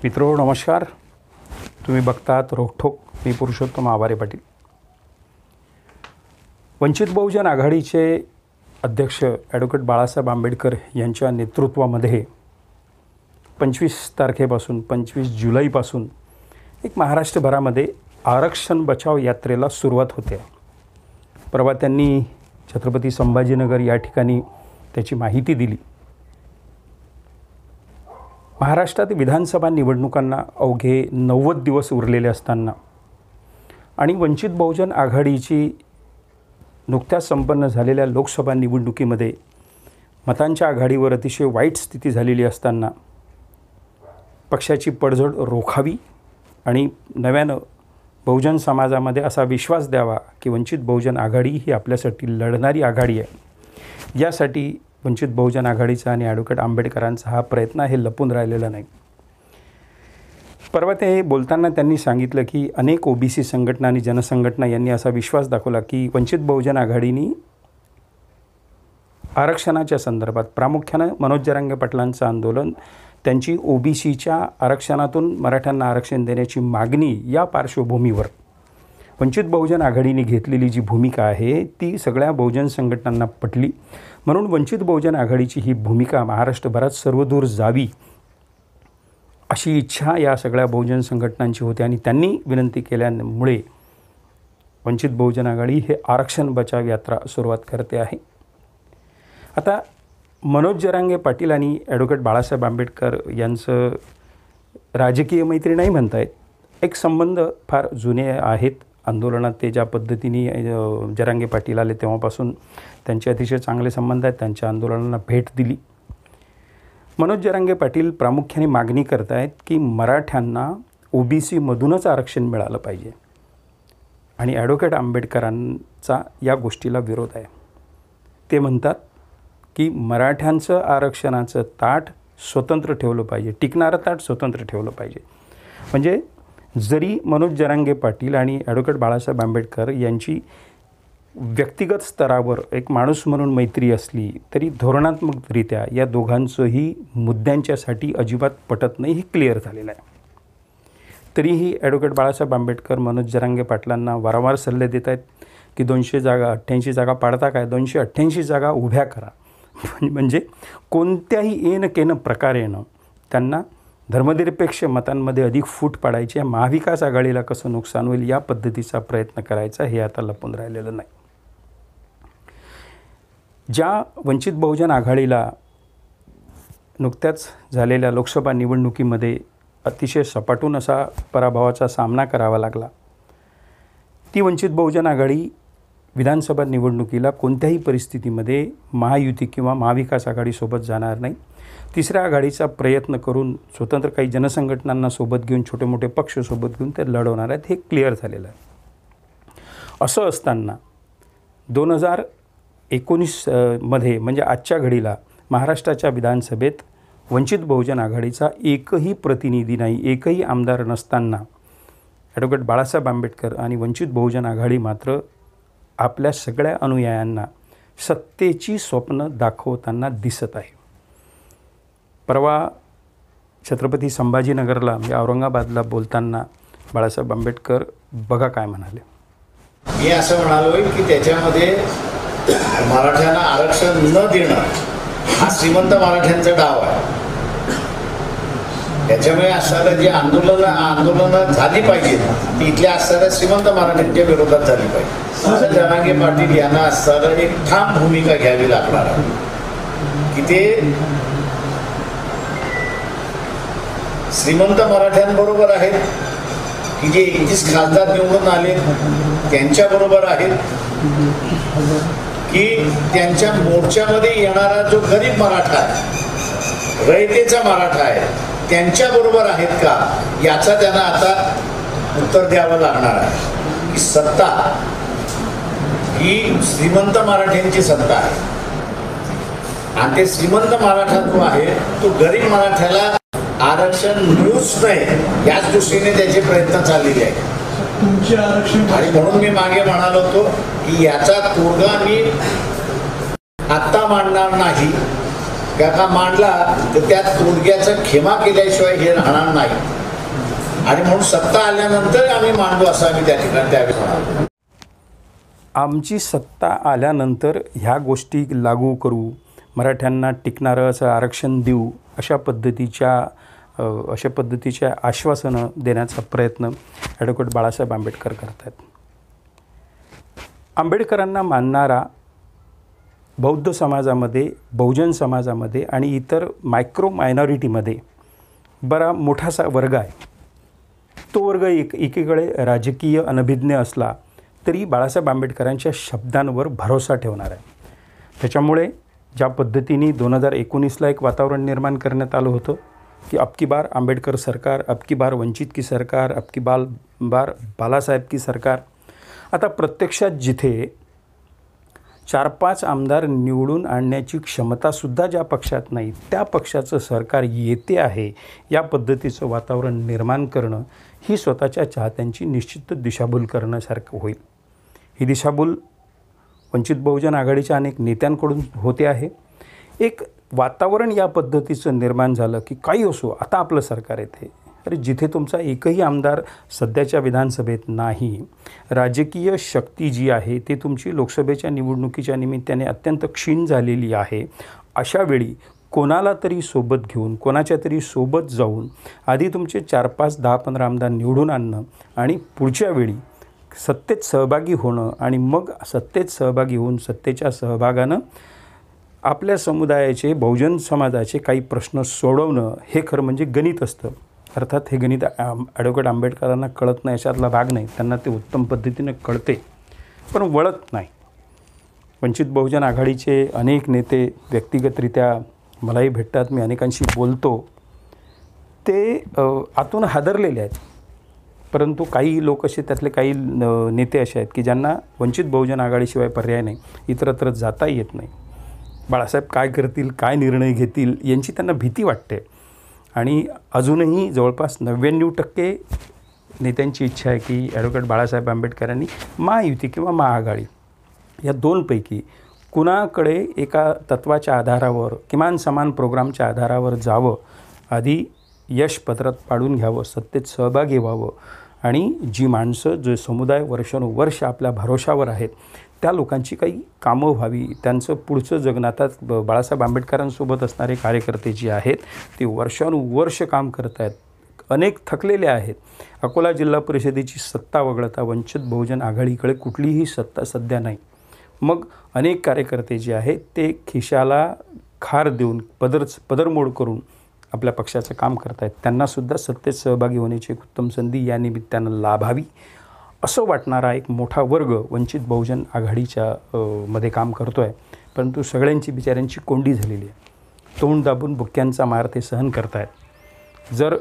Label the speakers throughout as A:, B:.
A: मित्रो नमस्कार. तुम्ही बघतात रोखोक. मी पुरुषोत्तम आवारे पाटील. वंचित बहुजन आघाडीचे अध्यक्ष ॲडव्होकेट बाळासाहेब आंबेडकर यांच्या नेतृत्वामध्ये 25 तारखेपासून 25 जुलैपासून एक महाराष्ट्रभरामध्ये आरक्षण बचाव यात्रेला सुरुवात होते. परवा त्यांनी छत्रपती संभाजीनगर या ठिकाणी त्याची माहिती दिली. महाराष्ट्रात विधानसभा निवडणुकांना अवघे 90 दिवस उरलेले असताना आणि वंचित बहुजन आघाडीची नुकत्याच संपन्न झालेल्या लोकसभा निवडणुकीमध्ये मतांच्या आघाडीवर अतिशय वाईट स्थिती झालेली असताना पक्षाची पडझड रोखावी आणि नव्यानं बहुजन समाजामध्ये असा विश्वास द्यावा की वंचित बहुजन आघाडी ही आपल्यासाठी लढणारी आघाडी आहे. यासाठी वंचित बहुजन आघाडीचा आणि ॲडव्होकेट आंबेडकरांचा हा प्रयत्न हे लपून राहिलेला नाही. परवा ते बोलताना त्यांनी सांगितलं की अनेक ओबीसी संघटना आणि जनसंघटना यांनी असा विश्वास दाखवला की वंचित बहुजन आघाडीने आरक्षणाच्या संदर्भात प्रामुख्यानं मनोज जरांगे पाटलांचं आंदोलन, त्यांची ओबीसीच्या आरक्षणातून मराठ्यांना आरक्षण देण्याची मागणी या पार्श्वभूमीवर वंचित बहुजन आघाडीने घेतलेली जी भूमिका आहे ती सगळ्या बहुजन संघटनांना पटली. म्हणून वंचित बहुजन आघाडीची ही भूमिका महाराष्ट्रभरात सर्वदूर जावी अशी इच्छा या सगळ्या बहुजन संघटनांची होती आणि त्यांनी विनंती केल्यामुळे वंचित बहुजन आघाडी हे आरक्षण बचाव यात्रा सुरुवात करते आहे. आता मनोज जरांगे पाटील आणि ॲडव्होकेट बाळासाहेब आंबेडकर यांचं राजकीय मैत्री नाही म्हणता येत. एक संबंध फार जुने आहेत. आंदोलनात ते ज्या पद्धतीने जरांगे पाटील आले तेव्हापासून त्यांचे अतिशय चांगले संबंध आहेत. त्यांच्या आंदोलनांना भेट दिली. मनोज जरांगे पाटील प्रामुख्याने मागणी करत आहेत की मराठ्यांना ओबीसीमधूनच आरक्षण मिळालं पाहिजे आणि ॲडव्होकेट आंबेडकरांचा या गोष्टीला विरोध आहे. ते म्हणतात की मराठ्यांचं आरक्षणाचं ताट स्वतंत्र ठेवलं पाहिजे, टिकणारं ताट स्वतंत्र ठेवलं पाहिजे. म्हणजे जरी मनोज जरांगे पाटील आणि ॲडव्होकेट बाळासाहेब आंबेडकर यांची व्यक्तिगत स्तरावर एक माणूस म्हणून मैत्री असली तरी धोरणात्मकरित्या या दोघांचंही मुद्द्यांच्यासाठी अजिबात पटत नाही, हे क्लिअर झालेलं आहे. तरीही ॲडव्होकेट बाळासाहेब आंबेडकर मनोज जरांगे पाटलांना वारंवार सल्ले देत आहेत की 200 जागा 88 जागा पाडता काय, 288 जागा उभ्या करा. म्हणजे कोणत्याही येणं केनं प्रकारेनं त्यांना धर्मनिरपेक्ष मतांमध्ये अधिक फूट पाडायची आहे. महाविकास आघाडीला कसं नुकसान होईल या पद्धतीचा प्रयत्न करायचा हे आता लपून राहिलेलं नाही. ज्या वंचित बहुजन आघाडीला नुकत्याच झालेल्या लोकसभा निवडणुकीमध्ये अतिशय सपाटून असा पराभवाचा सामना करावा लागला, ती वंचित बहुजन आघाडी विधानसभा निवडणुकीला कोणत्याही परिस्थितीमध्ये महायुती किंवा महाविकास आघाडीसोबत जाणार नाही. तिसऱ्या आघाडीचा प्रयत्न करून स्वतंत्र काही जनसंघटनांना सोबत घेऊन छोटे मोठे पक्ष सोबत घेऊन ते लढवणार आहेत, हे क्लिअर झालेलं आहे. असं असताना 2019 मध्ये म्हणजे आजच्या घडीला महाराष्ट्राच्या विधानसभेत वंचित बहुजन आघाडीचा एकही प्रतिनिधी नाही, एकही आमदार नसताना ॲडव्होकेट बाळासाहेब आंबेडकर आणि वंचित बहुजन आघाडी मात्र आपल्या सगळ्या अनुयायांना सत्तेची स्वप्न दाखवताना दिसत आहे. परवा छत्रपती संभाजीनगरला म्हणजे औरंगाबादला बोलताना बाळासाहेब आंबेडकर बघा काय म्हणाले.
B: मी असं म्हणालोय की त्याच्यामध्ये मराठ्यांना आरक्षण न देणं हा श्रीमंत मराठ्यांचा डाव आहे. त्याच्यामुळे असणारं जे आंदोलनं झाली पाहिजेत ती इथल्या असणाऱ्या श्रीमंत मराठ्यांच्या विरोधात झाली पाहिजे. असं जरांगे पाटील यांना असणारं एक ठाम भूमिका घ्यावी लागणार आहे की ते श्रीमंत मराठ्यांबरोबर आहेत की जे 31 खासदार निवडून आले त्यांच्याबरोबर आहेत की त्यांच्या मोर्चामध्ये येणारा जो गरीब मराठा आहे, रयतेचा मराठा आहे, त्यांच्याबरोबर आहेत का याचा त्यांना आता उत्तर द्यावं लागणार आहे. की सत्ता ही श्रीमंत मराठ्यांची सत्ता आहे आणि ते श्रीमंत मराठा जो आहे तो गरीब मराठ्याला आरक्षण मिळूच नाही याच दृष्टीने त्याचे प्रयत्न चाललेले आहेत. आणि म्हणून मी मागे म्हणालो होतो की याचा तोडगा मी आत्ता मांडणार नाही, का मांडला तर त्यात तोडग्याचा खेमा केल्याशिवाय हे राहणार नाही आणि म्हणून सत्ता आल्यानंतर आम्ही मांडू असं आम्ही त्या ठिकाणी त्यावेळेस म्हणालो.
A: आमची सत्ता आल्यानंतर ह्या गोष्टी लागू करू, मराठ्यांना टिकणारं असं आरक्षण देऊ, अशा पद्धतीच्या आश्वासनं देण्याचा प्रयत्न ॲडव्होकेट बाळासाहेब आंबेडकर करत आहेत. आंबेडकरांना मानणारा बौद्ध समाजामध्ये, बहुजन समाजामध्ये आणि इतर मायक्रो मायनॉरिटीमध्ये बरा मोठासा वर्ग आहे. तो वर्ग एकीकडे राजकीय अनभिज्ञ असला तरी बाळासाहेब आंबेडकरांच्या शब्दांवर भरोसा ठेवणार आहे. त्याच्यामुळे ज्या पद्धतीने 2019ला एक वातावरण निर्माण करण्यात आलं होतं की अब की बार आंबेडकर सरकार, अब की बार वंचित की सरकार, अब की बार बालासाहेब की सरकार. आता प्रत्यक्षात जिथे 4-5 आमदार निवडून आणण्याची क्षमतासुद्धा ज्या पक्षात नाही, त्या पक्षाचं सरकार येते आहे, या पद्धतीचं वातावरण निर्माण करणं ही स्वतःच्या चाहत्यांची निश्चित दिशाभूल करण्यासारखं होईल. ही दिशाभूल वंचित बहुजन आघाडीच्या अनेक नेत्यांकडून होते आहे. एक वातावरण या पद्धतीचं निर्माण झालं की काही असो, आता आपलं सरकार येते. अरे जिथे तुमचा एकही आमदार सध्याच्या विधानसभेत नाही, राजकीय शक्ती जी आहे ती तुमची लोकसभेच्या निवडणुकीच्या निमित्ताने अत्यंत क्षीण झालेली आहे, अशावेळी कोणाला तरी सोबत घेऊन, कोणाच्या तरी सोबत जाऊन आधी तुमचे 4-5, 10-15 आमदार निवडून आणणं आणि पुढच्या वेळी सत्तेत सहभागी होणं आणि मग सत्तेत सहभागी होऊन सत्तेच्या सहभागानं आपल्या समुदायाचे, बहुजन समाजाचे काही प्रश्न सोडवणं, हे खरं म्हणजे गणित असतं. अर्थात हे गणित ॲडव्होकेट आंबेडकरांना कळत नाही अशातला भाग नाही, त्यांना ते उत्तम पद्धतीनं कळते पण वळत नाही. वंचित बहुजन आघाडीचे अनेक नेते व्यक्तिगतरित्या मलाही भेटतात, मी अनेकांशी बोलतो, ते आतून हादरलेले आहेत. परंतु काही लोक असे, त्यातले काही नेते असे आहेत की ज्यांना वंचित बहुजन आघाडीशिवाय पर्याय नाही, इतरत्र जाता येत नाही. बाळासाहेब काय करतील, काय निर्णय घेतील यांची त्यांना भीती वाटते. आणि अजूनही जवळपास 99% नेत्यांची इच्छा आहे की ॲडव्होकेट बाळासाहेब आंबेडकरांनी महायुती किंवा महाआघाडी या दोनपैकी कुणाकडे एका तत्त्वाच्या आधारावर, किमान समान प्रोग्रामच्या आधारावर जावं, आधी यश पत्रात पाडून घ्यावं, सत्तेत सहभागी व्हावं आणि जी माणसं, जे समुदाय वर्षानुवर्ष आपल्या भरोशावर आहेत, त्या लोकांची काही कामं व्हावी, त्यांचं पुढचं जगणं. आता बाळासाहेब आंबेडकरांसोबत असणारे कार्यकर्ते जे आहेत ते वर्षानुवर्ष काम करत आहेत, अनेक थकलेले आहेत. अकोला जिल्हा परिषदेची सत्ता वगळता वंचित बहुजन आघाडीकडे कुठलीही सत्ता सध्या नाही. मग अनेक कार्यकर्ते जे आहेत ते खिशाला खार देऊन, पदरमोड करून आपल्या पक्षाचं काम करत आहेत. त्यांनासुद्धा सत्तेत सहभागी होण्याची एक उत्तम संधी या निमित्तानं लाभावी असं वाटणारा एक मोठा वर्ग वंचित बहुजन आघाडीच्या मध्ये काम करतो आहे. परंतु सगळ्यांची बिचाऱ्यांची कोंडी झालेली आहे. तोंड दाबून बुक्क्यांचा मार ते सहन करत आहेत. जर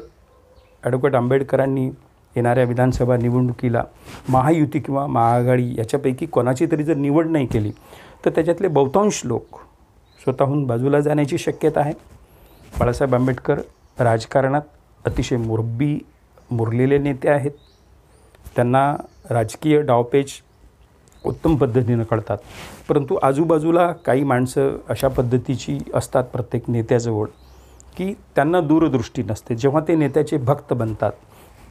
A: ॲडव्होकेट आंबेडकरांनी येणाऱ्या विधानसभा निवडणुकीला महायुती किंवा महाआघाडी याच्यापैकी कोणाची तरी जर निवड नाही केली तर त्याच्यातले बहुतांश लोक स्वतःहून बाजूला जाण्याची शक्यता आहे. बाळासाहेब आंबेडकर राजकारणात अतिशय मुरलेले नेते आहेत. त्यांना राजकीय डावपेच उत्तम पद्धतीनं कळतात. परंतु आजूबाजूला काही माणसं अशा पद्धतीची असतात प्रत्येक नेत्याजवळ की त्यांना दूरदृष्टी नसते. जेव्हा ते नेत्याचे भक्त बनतात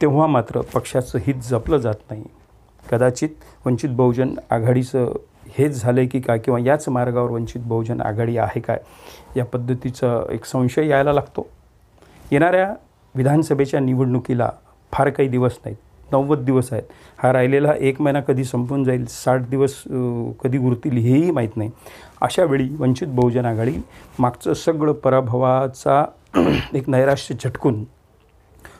A: तेव्हा मात्र पक्षाचं हित जपलं जात नाही. कदाचित वंचित बहुजन आघाडीचं हेच झालं आहे की काय, किंवा याच मार्गावर वंचित बहुजन आघाडी आहे काय, या पद्धतीचा एक संशय यायला लागतो. येणाऱ्या विधानसभेच्या निवडणुकीला फार काही दिवस नाहीत, 90 दिवस आहेत. हा राहिलेला 1 महिना कधी संपून जाईल, 60 दिवस कधी उरतील हेही माहीत नाही. अशावेळी वंचित बहुजन आघाडी मागचं सगळं पराभवाचा एक नैराश्य झटकून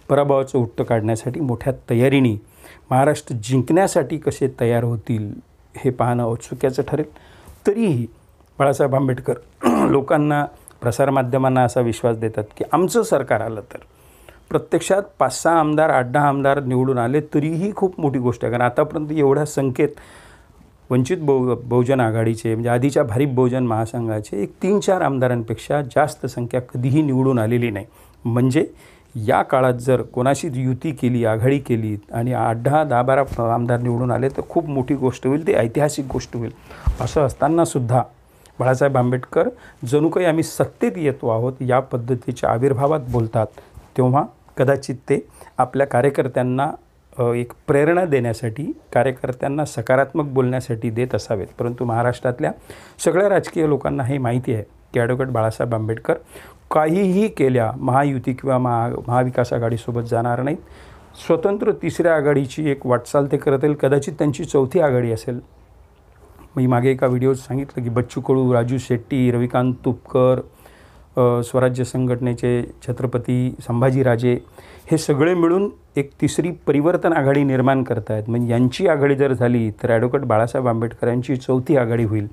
A: पराभवाचं उत्तर काढण्यासाठी मोठ्या तयारीने महाराष्ट्र जिंकण्यासाठी कसे तयार होतील हे पाहणं औत्सुक्याचं ठरेल. तरीही बाळासाहेब आंबेडकर लोकांना, प्रसारमाध्यमांना असा विश्वास देतात की आमचं सरकार आलं तर, प्रत्यक्षात 5-6 आमदार, 8-10 आमदार निवडून आले तरीही खूप मोठी गोष्ट आहे. कारण आतापर्यंत एवढ्या संख्येत वंचित बहुजन आघाडीचे, म्हणजे आधीच्या भारिप बहुजन महासंघाचे एक 3-4 आमदारांपेक्षा जास्त संख्या कधीही निवडून आलेली नाही. म्हणजे या काळात जर कोणाशी युती केली, आघाडी केली आणि 8-10, 10-12 आमदार निवडून आले तर खूप मोठी गोष्ट होईल, ती ऐतिहासिक गोष्ट होईल. असं असतानासुद्धा बाळासाहेब आंबेडकर जणू काही आम्ही सत्तेत येतो आहोत या पद्धतीच्या आविर्भावात बोलतात, तेव्हा कदाचित ते आपल्या कार्यकर्त्यांना एक प्रेरणा देण्यासाठी, कार्यकर्त्यांना सकारात्मक बोलण्यासाठी देत असावेत. परंतु महाराष्ट्रातल्या सगळ्या राजकीय लोकांना हे माहिती आहे की ॲडव्होकेट बाळासाहेब आंबेडकर काहीही केल्या महायुती किंवा महाविकास आघाडीसोबत जाणार नाहीत. स्वतंत्र तिसऱ्या आघाडीची एक वाटचाल ते करत येईल. कदाचित त्यांची चौथी आघाडी असेल. मी मागे एका व्हिडिओत सांगितलं की बच्चू कडू, राजू शेट्टी, रविकांत तुपकर, स्वराज्य संघटनेचे छत्रपती संभाजीराजे हे सगळे मिळून एक तिसरी परिवर्तन आघाडी निर्माण करत आहेत. म्हणजे यांची आघाडी जर झाली तर ॲडव्होकेट बाळासाहेब आंबेडकर यांची चौथी आघाडी होईल.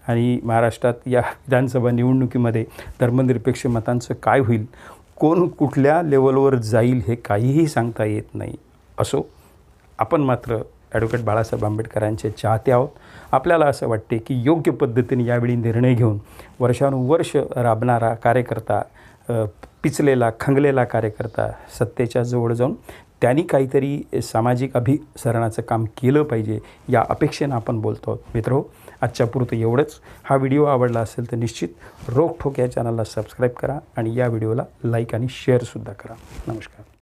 A: आणि महाराष्ट्रात या विधानसभा निवडणुकीमध्ये धर्मनिरपेक्ष मतांचं काय होईल, कोण कुठल्या लेवलवर जाईल हे काहीही सांगता येत नाही. असो, आपण मात्र ॲडव्होकेट बाळासाहेब आंबेडकरांचे चाहते आहोत. आपल्याला असं वाटते की योग्य पद्धतीने यावेळी निर्णय घेऊन वर्षानुवर्ष राबणारा कार्यकर्ता, पिचलेला खंगलेला कार्यकर्ता सत्तेच्या जवळ जाऊन त्यांनी काहीतरी सामाजिक अभिसरणाचं काम केलं पाहिजे या अपेक्षेनं आपण बोलतो आहोत. मित्रहो, आजच्या पुरतं एवढंच. हा व्हिडिओ आवडला असेल तर निश्चित रोकठोक या चॅनलला सबस्क्राईब करा आणि या व्हिडिओला लाईक आणि शेअरसुद्धा करा. नमस्कार.